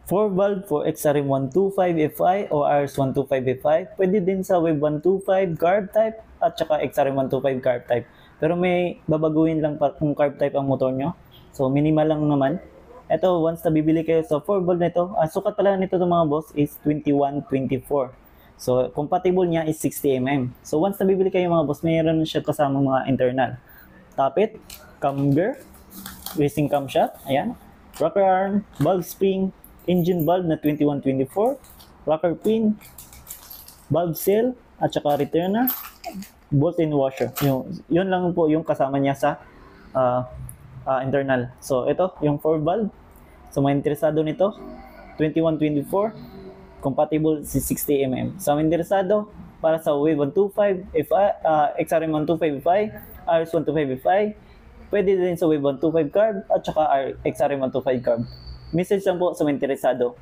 4 valve for XRM125FI o RS125FI. Pwede din sa Wave 125 carb type at saka XRM125 carb type. Pero may babaguhin lang kung carb type ang motor nyo. So minimal lang naman. Ito, once na bibili kayo sa 4 valve nito, sukat pala nito ng mga boss is 2124. So compatible niya is 60mm. So once na bibili kayo mga boss, mayroon siya kasama mga internal. Tappet, camber, racing camshaft, ayan, rocker arm, valve spring, engine valve na 2124, rocker pin, valve seal, at saka returner, bolt-in washer. Yun lang po yung kasama niya sa internal. So ito, yung 4 valve. So may interesado nito, 2124, compatible si 60mm. So may interesado para sa Wave 125, XRM125FI, RS125FI, pwede din sa Wave 125 carb at saka XRM125 carb. Message lang po sa may interesado.